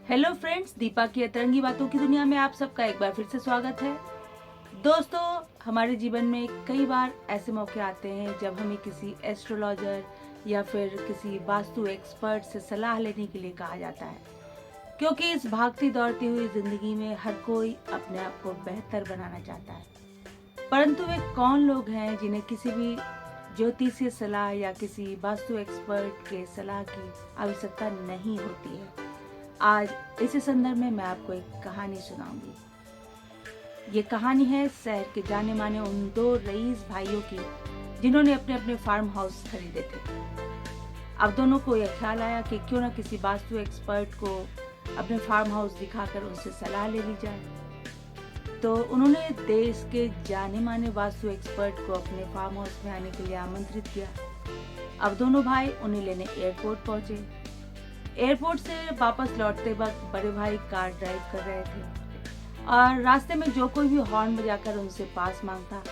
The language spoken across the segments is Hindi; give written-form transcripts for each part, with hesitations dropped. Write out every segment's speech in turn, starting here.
हेलो फ्रेंड्स, दीपा की अतरंगी बातों की दुनिया में आप सबका एक बार फिर से स्वागत है। दोस्तों, हमारे जीवन में कई बार ऐसे मौके आते हैं जब हमें किसी एस्ट्रोलॉजर या फिर किसी वास्तु एक्सपर्ट से सलाह लेने के लिए कहा जाता है, क्योंकि इस भागती दौड़ती हुई जिंदगी में हर कोई अपने आप को बेहतर बनाना चाहता है। परंतु वे कौन लोग हैं जिन्हें किसी भी ज्योतिषीय सलाह या किसी वास्तु एक्सपर्ट के सलाह की आवश्यकता नहीं होती है। आज इसी संदर्भ में मैं आपको एक कहानी सुनाऊंगी। ये कहानी है शहर के जाने माने उन दो रईस भाइयों की जिन्होंने अपने अपने फार्म हाउस खरीदे थे। अब दोनों को यह ख्याल आया कि क्यों ना किसी वास्तु एक्सपर्ट को अपने फार्म हाउस दिखाकर उनसे सलाह ले ली जाए। तो उन्होंने देश के जाने माने वास्तु एक्सपर्ट को अपने फार्म हाउस में आने के लिए आमंत्रित किया। अब दोनों भाई उन्हें लेने एयरपोर्ट पहुंचे। एयरपोर्ट से वापस लौटते वक्त बड़े भाई कार ड्राइव कर रहे थे और रास्ते में जो कोई भी हॉर्न बजाकर उनसे पास मांगता,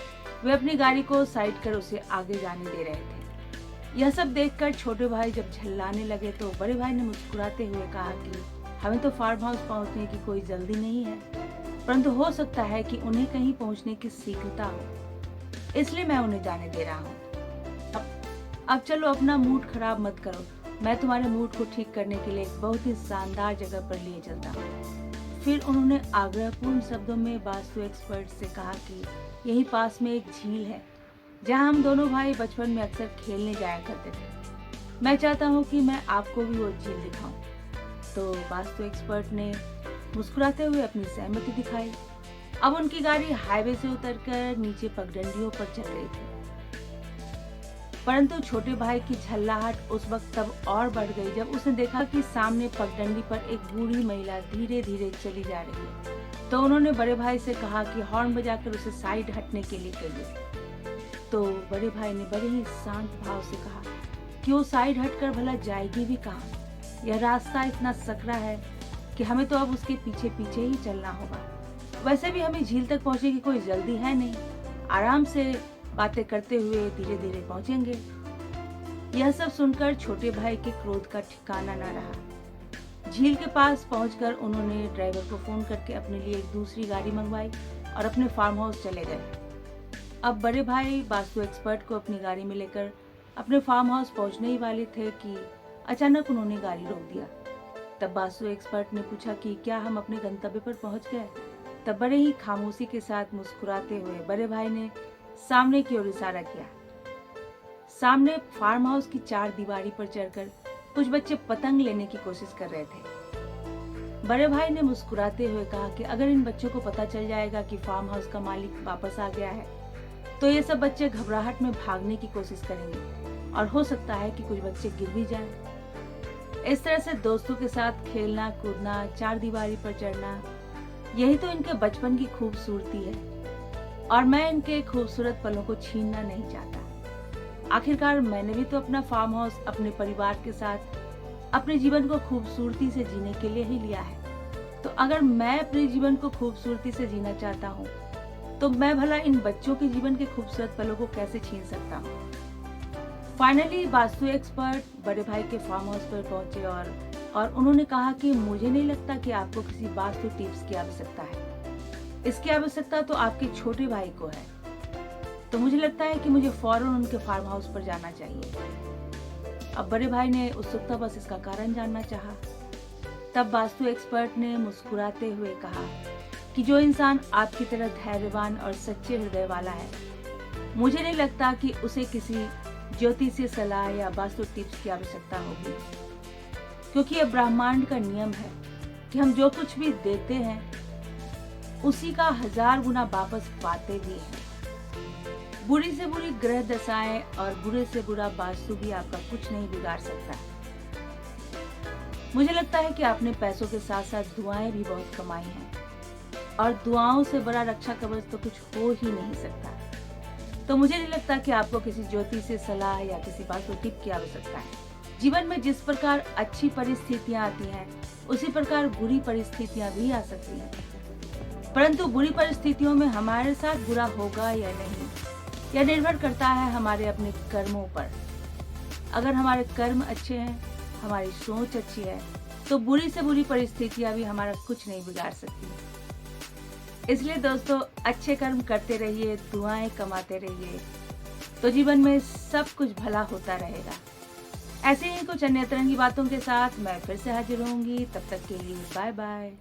वे अपनी गाड़ी को साइड कर उसे आगे जाने दे रहे थे। यह सब देखकर छोटे भाई जब झल्लाने लगे तो बड़े भाई ने मुस्कुराते हुए कहा कि हमें तो फार्म हाउस पहुंचने की कोई जल्दी नहीं है, परंतु हो सकता है कि उन्हें कहीं पहुंचने की शीघ्रता हो, इसलिए मैं उन्हें जाने दे रहा हूँ। अब चलो, अपना मूड खराब मत करो, मैं तुम्हारे मूड को ठीक करने के लिए एक बहुत ही शानदार जगह पर लिए चलता हूँ। फिर उन्होंने आग्रहपूर्ण शब्दों में वास्तु एक्सपर्ट से कहा कि यहीं पास में एक झील है जहाँ हम दोनों भाई बचपन में अक्सर खेलने जाया करते थे। मैं चाहता हूँ कि मैं आपको भी वो झील दिखाऊं। तो वास्तु एक्सपर्ट ने मुस्कुराते हुए अपनी सहमति दिखाई। अब उनकी गाड़ी हाईवे से उतरकर नीचे पगडंडियों पर चल रही थी, परंतु छोटे भाई की झल्लाहट उस वक्त तब और बढ़ गई जब उसने देखा कि सामने पगडंडी पर एक बूढ़ी महिला धीरे धीरे चली जा रही है। तो उन्होंने बड़े भाई से कहा कि हॉर्न बजाकर उसे साइड हटने के लिए कहिए। तो बड़े भाई ने बड़े ही शांत भाव से कहा कि वो साइड हटकर भला जाएगी भी कहाँ? यह रास्ता इतना सकरा है कि हमें तो अब उसके पीछे पीछे ही चलना होगा। वैसे भी हमें झील तक पहुंचने की कोई जल्दी है नहीं, आराम से बातें करते हुए धीरे धीरे पहुंचेंगे। यह सब सुनकर छोटे भाई के क्रोध का ठिकाना न रहा। झील के पास पहुंचकर उन्होंने ड्राइवर को फोन करके अपने लिए एक दूसरी गाड़ी मंगवाई और अपने फार्म हाउस चले गए। अब बड़े भाई वास्तु एक्सपर्ट को अपनी गाड़ी में लेकर अपने फार्म हाउस पहुंचने ही वाले थे कि अचानक उन्होंने गाड़ी रोक दिया। तब वास्तु एक्सपर्ट ने पूछा कि क्या हम अपने गंतव्य पर पहुंच गए? तब बड़े ही खामोशी के साथ मुस्कुराते हुए बड़े भाई ने सामने की ओर इशारा किया। सामने फार्म हाउस की चार दीवारी पर चढ़कर कुछ बच्चे पतंग लेने की कोशिश कर रहे थे। बड़े भाई ने मुस्कुराते हुए कहा कि अगर इन बच्चों को पता चल जाएगा कि फार्म हाउस का मालिक वापस आ गया है, तो ये सब बच्चे घबराहट में भागने की कोशिश करेंगे और हो सकता है कि कुछ बच्चे गिर भी जाएं। इस तरह से दोस्तों के साथ खेलना कूदना, चार दीवारी पर चढ़ना, यही तो इनके बचपन की खूबसूरती है और मैं इनके खूबसूरत पलों को छीनना नहीं चाहता। आखिरकार मैंने भी तो अपना फार्म हाउस अपने परिवार के साथ अपने जीवन को खूबसूरती से जीने के लिए ही लिया है। तो अगर मैं अपने जीवन को खूबसूरती से जीना चाहता हूँ, तो मैं भला इन बच्चों के जीवन के खूबसूरत पलों को कैसे छीन सकता हूँ? फाइनली वास्तु एक्सपर्ट बड़े भाई के फार्म हाउस पर पहुंचे और उन्होंने कहा कि मुझे नहीं लगता कि आपको किसी वास्तु टिप्स की आवश्यकता है। इसकी आवश्यकता तो आपके छोटे भाई को है। तो मुझे लगता है कि मुझे फौरन उनके फार्म हाउस पर जाना चाहिए। अब बड़े भाई ने उत्सुकता बस इसका कारण जानना चाहा। तब वास्तु एक्सपर्ट ने मुस्कुराते हुए कहा कि जो इंसान आपकी तरह धैर्यवान और सच्चे हृदय वाला है, मुझे नहीं लगता कि उसे किसी ज्योतिषीय सलाह या वास्तु टिप्स की आवश्यकता होगी, क्योंकि यह ब्रह्मांड का नियम है कि हम जो कुछ भी देते हैं उसी का 1000 गुना वापस पाते भी हैं। बुरी से बुरी ग्रह दशाएं और बुरे से बुरा वास्तु भी आपका कुछ नहीं बिगाड़ सकता। मुझे लगता है कि आपने पैसों के साथ साथ दुआएं भी बहुत कमाई हैं और दुआओं से बड़ा रक्षा कवच तो कुछ हो ही नहीं सकता। तो मुझे नहीं लगता कि आपको किसी ज्योतिषीय सलाह या किसी वास्तु टिप की आवश्यकता है। जीवन में जिस प्रकार अच्छी परिस्थितियां आती हैं, उसी प्रकार बुरी परिस्थितियां भी आ सकती हैं, परंतु बुरी परिस्थितियों में हमारे साथ बुरा होगा या नहीं, यह निर्भर करता है हमारे अपने कर्मों पर। अगर हमारे कर्म अच्छे हैं, हमारी सोच अच्छी है, तो बुरी से बुरी परिस्थितियाँ भी हमारा कुछ नहीं बिगाड़ सकती। इसलिए दोस्तों अच्छे कर्म करते रहिए, दुआएँ कमाते रहिए, तो जीवन में सब कुछ भला होता रहेगा। ऐसे ही कुछ अन्य तरह की बातों के साथ मैं फिर से हाजिर होंगी, तब तक के लिए बाय बाय।